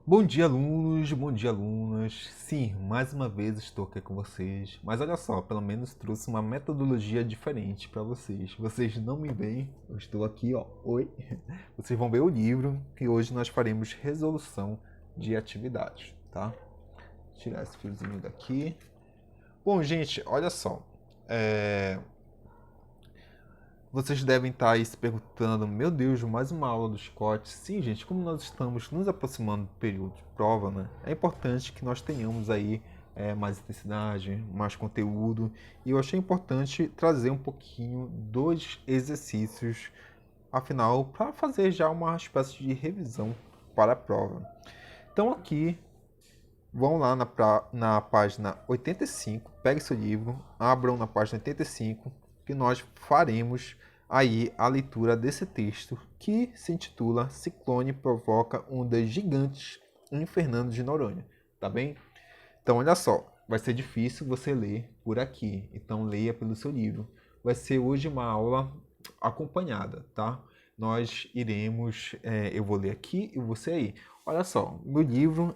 Bom dia, alunos, bom dia, alunas. Sim, mais uma vez estou aqui com vocês. Mas olha só, pelo menos trouxe uma metodologia diferente para vocês. Vocês não me veem, eu estou aqui, ó. Oi. Vocês vão ver o livro e hoje nós faremos resolução de atividades, tá? Vou tirar esse fiozinho daqui. Bom, gente, olha só. Vocês devem estar aí se perguntando, meu Deus, mais uma aula do Scott. Sim, gente, como nós estamos nos aproximando do período de prova, né? É importante que nós tenhamos aí mais intensidade, mais conteúdo. E eu achei importante trazer um pouquinho dos exercícios, afinal, para fazer já uma espécie de revisão para a prova. Então aqui, vão lá na página 85, pegue seu livro, abram na página 85, que nós faremos aí a leitura desse texto que se intitula Ciclone provoca ondas gigantes em Fernando de Noronha, tá bem? Então olha só, vai ser difícil você ler por aqui, então leia pelo seu livro. Vai ser hoje uma aula acompanhada, tá? Nós iremos, eu vou ler aqui e você aí. Olha só, meu livro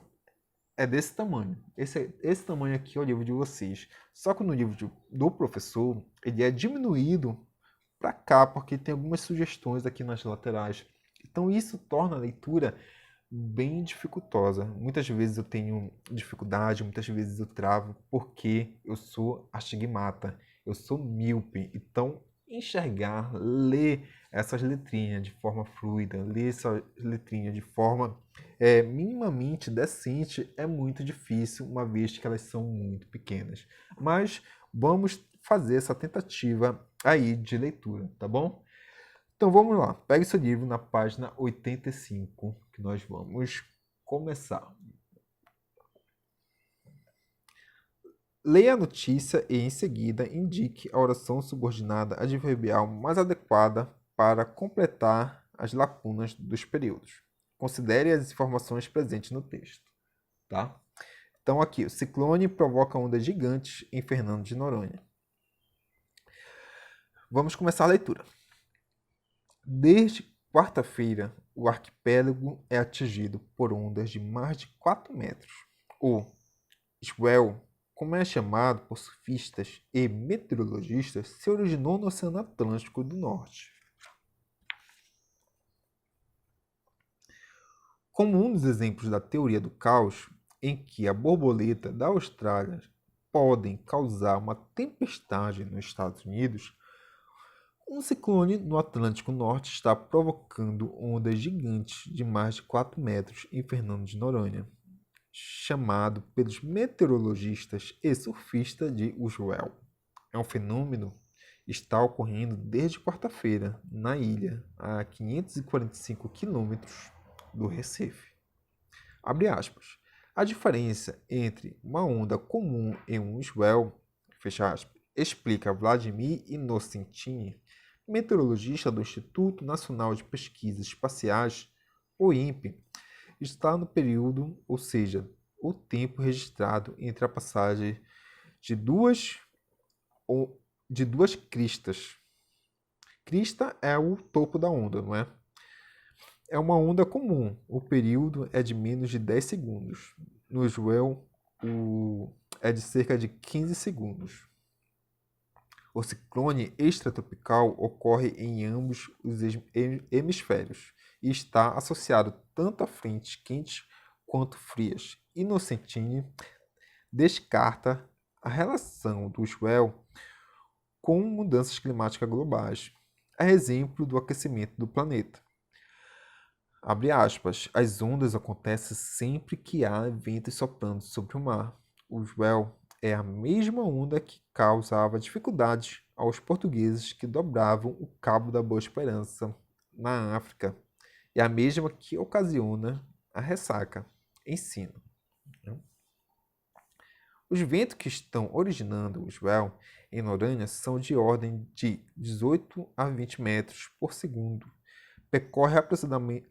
é desse tamanho. Esse tamanho aqui é o livro de vocês. Só que no livro do professor, ele é diminuído para cá, porque tem algumas sugestões aqui nas laterais. Então isso torna a leitura bem dificultosa. Muitas vezes eu tenho dificuldade, muitas vezes eu travo, porque eu sou astigmata, eu sou míope. Então, enxergar, ler essas letrinhas de forma fluida, ler essa letrinha de forma minimamente decente é muito difícil, uma vez que elas são muito pequenas. Mas vamos fazer essa tentativa aí de leitura, tá bom? Então vamos lá, pegue seu livro na página 85, que nós vamos começar. Leia a notícia e, em seguida, indique a oração subordinada adverbial mais adequada para completar as lacunas dos períodos. Considere as informações presentes no texto, tá? Então aqui, o ciclone provoca ondas gigantes em Fernando de Noronha. Vamos começar a leitura. Desde quarta-feira, o arquipélago é atingido por ondas de mais de 4 metros. O swell, como é chamado por surfistas e meteorologistas, se originou no Oceano Atlântico do Norte. Como um dos exemplos da teoria do caos, em que a borboleta da Austrália podem causar uma tempestade nos Estados Unidos, um ciclone no Atlântico Norte está provocando ondas gigantes de mais de 4 metros em Fernando de Noronha, chamado pelos meteorologistas e surfistas de Uswell. É um fenômeno que está ocorrendo desde quarta-feira na ilha, a 545 quilômetros do Recife. Abre aspas. A diferença entre uma onda comum e um swell, fecha aspas, explica Vladimir Inocentini, meteorologista do Instituto Nacional de Pesquisas Espaciais, o INPE, está no período, ou seja, o tempo registrado entre a passagem de duas cristas. Crista é o topo da onda, não é? É uma onda comum. O período é de menos de 10 segundos. No swell, é de cerca de 15 segundos. O ciclone extratropical ocorre em ambos os hemisférios e está associado tanto a frentes quentes quanto frias. Inocentini descarta a relação do swell com mudanças climáticas globais, a exemplo do aquecimento do planeta. Abre aspas, as ondas acontecem sempre que há ventos soprando sobre o mar. O swell é a mesma onda que causava dificuldades aos portugueses que dobravam o Cabo da Boa Esperança na África. É a mesma que ocasiona a ressaca. Ensino. Os ventos que estão originando o swell em Noronha são de ordem de 18 a 20 metros por segundo. Percorre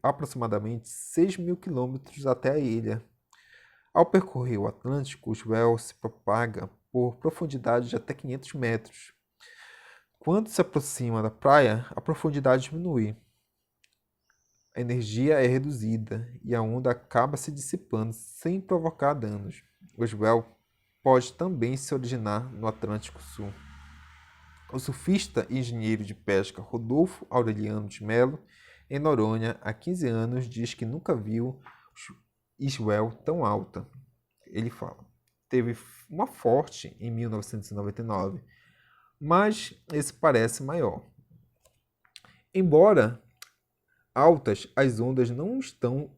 aproximadamente 6 mil quilômetros até a ilha. Ao percorrer o Atlântico, o swell se propaga por profundidade de até 500 metros. Quando se aproxima da praia, a profundidade diminui. a energia é reduzida e a onda acaba se dissipando sem provocar danos. O swell pode também se originar no Atlântico Sul. O surfista e engenheiro de pesca Rodolfo Aureliano de Mello, em Noronha, há 15 anos, diz que nunca viu swell tão alta. Ele fala: teve uma forte em 1999, mas esse parece maior. Embora altas, as ondas não estão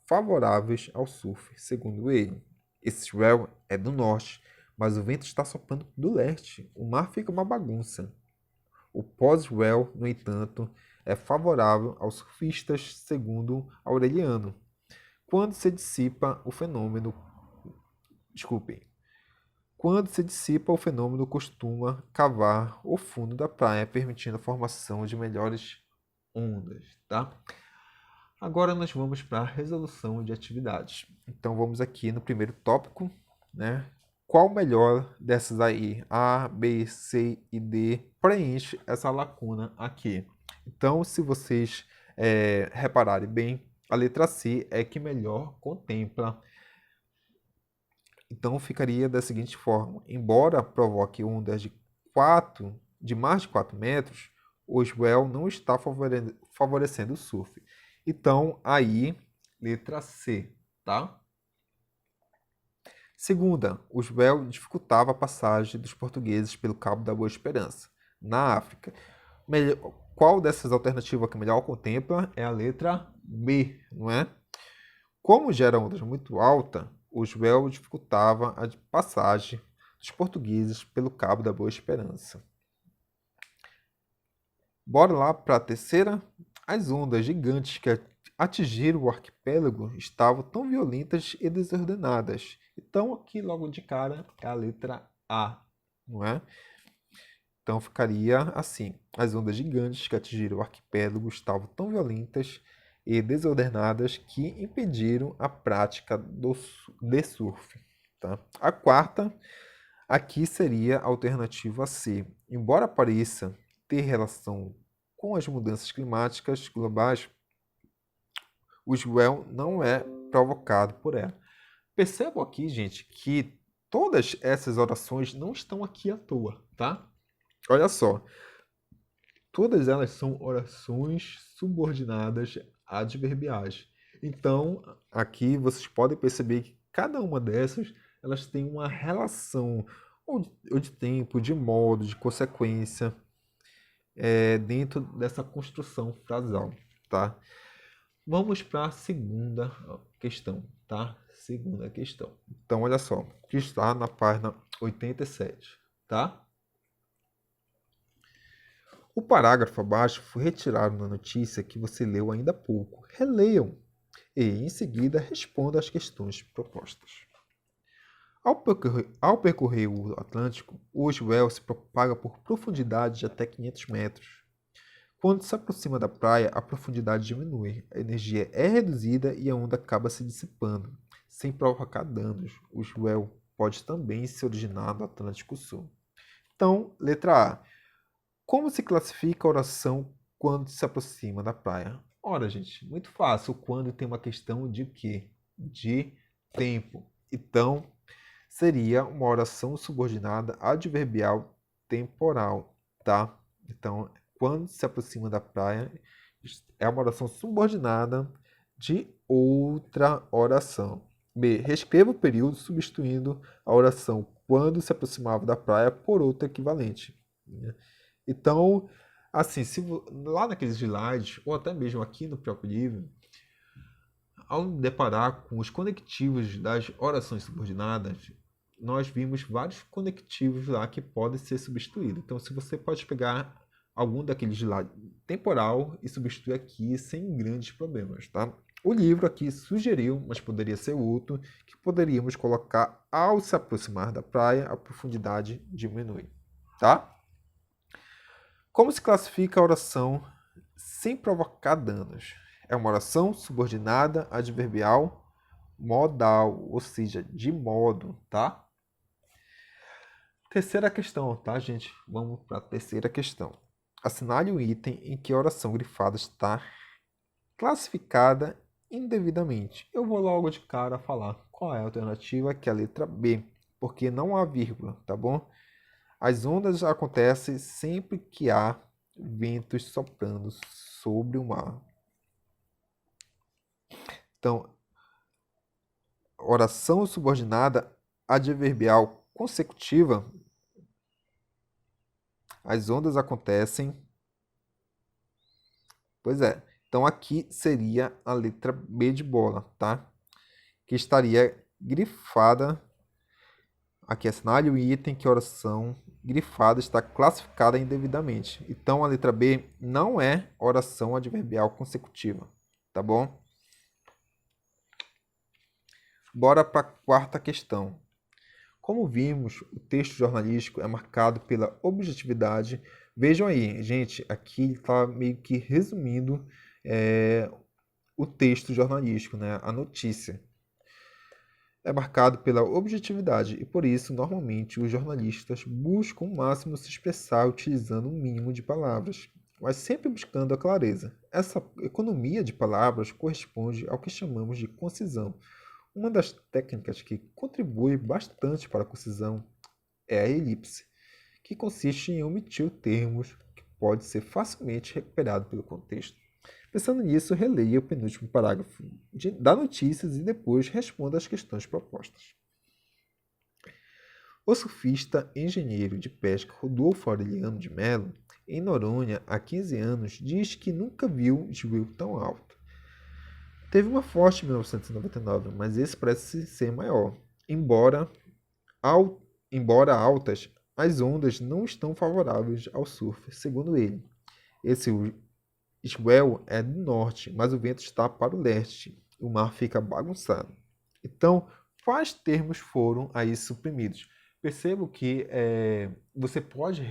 favoráveis ao surf, segundo ele. Esse swell é do norte, mas o vento está soprando do leste. O mar fica uma bagunça. O pós-swell, no entanto, é favorável aos surfistas, segundo Aureliano. Quando se dissipa o fenômeno, costuma cavar o fundo da praia, permitindo a formação de melhores ondas, tá? Agora nós vamos para a resolução de atividades. Então vamos aqui no primeiro tópico, né? Qual melhor dessas aí, A, B, C e D, preenche essa lacuna aqui? Então, se vocês repararem bem, a letra C é que melhor contempla. Então ficaria da seguinte forma: embora provoque ondas de mais de 4 metros, o swell não está favorecendo o surf. Então, aí, letra C, tá? Segunda, o swell dificultava a passagem dos portugueses pelo Cabo da Boa Esperança, na África. Qual dessas alternativas que melhor contempla é a letra B, não é? Como gera ondas muito altas, o swell dificultava a passagem dos portugueses pelo Cabo da Boa Esperança. Bora lá para a terceira? As ondas gigantes que atingiram o arquipélago estavam tão violentas e desordenadas. Então, aqui logo de cara é a letra A, não é? Então ficaria assim: as ondas gigantes que atingiram o arquipélago estavam tão violentas e desordenadas que impediram a prática de surf. Tá? A quarta, aqui seria a alternativa C. Embora pareça ter relação com as mudanças climáticas globais, o swell não é provocado por ela. Percebam aqui, gente, que todas essas orações não estão aqui à toa, tá? Olha só, todas elas são orações subordinadas adverbiais. Então, aqui vocês podem perceber que cada uma dessas elas tem uma relação ou de tempo, de modo, de consequência dentro dessa construção frasal, tá? Vamos para a segunda questão, tá? Segunda questão. Então, olha só, que está na página 87, tá? O parágrafo abaixo foi retirado na notícia que você leu ainda há pouco. Releiam e, em seguida, responda às questões propostas. Ao percorrer o Atlântico, o swell se propaga por profundidade de até 500 metros. Quando se aproxima da praia, a profundidade diminui, a energia é reduzida e a onda acaba se dissipando, sem provocar danos. O swell pode também se originar no Atlântico Sul. Então, letra A. Como se classifica a oração quando se aproxima da praia? Ora, gente, muito fácil. Quando tem uma questão de quê? De tempo. Então, seria uma oração subordinada adverbial temporal, tá? Então, quando se aproxima da praia, é uma oração subordinada de outra oração. B. Reescreva o período substituindo a oração quando se aproximava da praia por outra equivalente. Então, assim, lá naqueles slides, ou até mesmo aqui no próprio livro, ao deparar com os conectivos das orações subordinadas, nós vimos vários conectivos lá que podem ser substituídos. Então, se você pode pegar algum daqueles lá temporal e substituir aqui sem grandes problemas, tá? O livro aqui sugeriu, mas poderia ser outro, que poderíamos colocar ao se aproximar da praia, a profundidade diminui, tá? Como se classifica a oração sem provocar danos? É uma oração subordinada adverbial modal, ou seja, de modo, tá? Terceira questão, tá, gente? Vamos para a terceira questão. Assinale um item em que a oração grifada está classificada indevidamente. Eu vou logo de cara falar qual é a alternativa, que é a letra B, porque não há vírgula, tá bom? As ondas acontecem sempre que há ventos soprando sobre o mar. Então, oração subordinada adverbial consecutiva, as ondas acontecem. Pois é. Então aqui seria a letra B de bola, tá? Que estaria grifada. Aqui assinale o item que a oração grifada está classificada indevidamente. Então a letra B não é oração adverbial consecutiva, tá bom? Bora para a quarta questão. Como vimos, o texto jornalístico é marcado pela objetividade. Vejam aí, gente, aqui está meio que resumindo o texto jornalístico, né? A notícia. É marcado pela objetividade e, por isso, normalmente os jornalistas buscam o máximo se expressar utilizando um mínimo de palavras, mas sempre buscando a clareza. Essa economia de palavras corresponde ao que chamamos de concisão. Uma das técnicas que contribui bastante para a concisão é a elipse, que consiste em omitir termos que pode ser facilmente recuperado pelo contexto. Pensando nisso, releia o penúltimo parágrafo da notícias e depois responda às questões propostas. O surfista engenheiro de pesca Rodolfo Aureliano de Mello, em Noronha, há 15 anos, diz que nunca viu um rio tão alto. Teve uma forte em 1999, mas esse parece ser maior. Embora altas, as ondas não estão favoráveis ao surf, segundo ele. Esse swell é do norte, mas o vento está para o leste. O mar fica bagunçado. Então, quais termos foram aí suprimidos? Percebo que você pode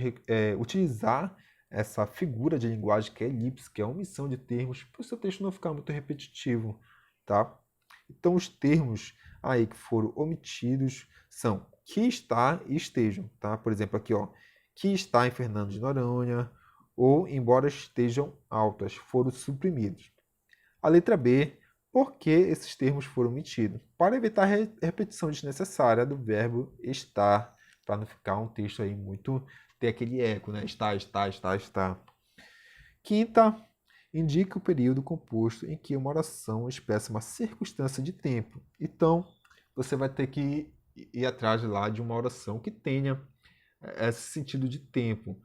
utilizar essa figura de linguagem que é elipse, que é a omissão de termos, para o seu texto não ficar muito repetitivo, tá? Então, os termos aí que foram omitidos são que está e estejam, tá? Por exemplo, aqui, ó, que está em Fernando de Noronha, ou embora estejam altas, foram suprimidos. A letra B, por que esses termos foram omitidos? Para evitar repetição desnecessária do verbo estar, para não ficar um texto aí muito, ter aquele eco, né? Está. Quinta, indica o período composto em que uma oração expressa uma circunstância de tempo. Então, você vai ter que ir atrás lá de uma oração que tenha esse sentido de tempo.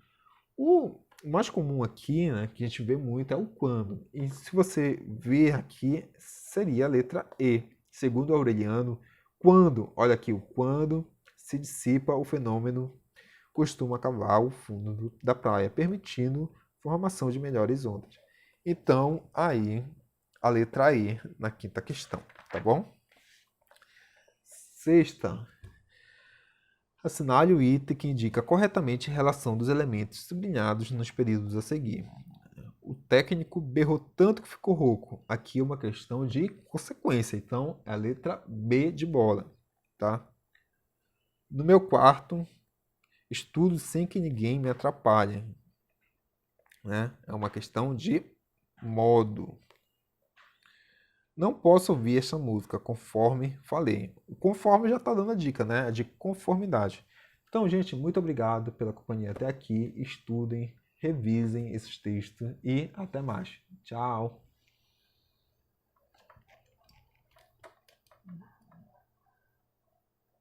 O mais comum aqui, né, que a gente vê muito, é o quando. E se você ver aqui, seria a letra E. Segundo Aureliano, quando, olha aqui, o quando se dissipa o fenômeno costuma cavar o fundo da praia, permitindo formação de melhores ondas. Então, aí, a letra E na quinta questão, tá bom? Sexta, assinale o item que indica corretamente a relação dos elementos sublinhados nos períodos a seguir. O técnico berrou tanto que ficou rouco. Aqui é uma questão de consequência, então é a letra B de bola, tá? No meu quarto, estudo sem que ninguém me atrapalhe, né? É uma questão de modo. Não posso ouvir essa música, conforme falei. O conforme já está dando a dica, né? É de conformidade. Então, gente, muito obrigado pela companhia até aqui. Estudem, revisem esses textos e até mais. Tchau!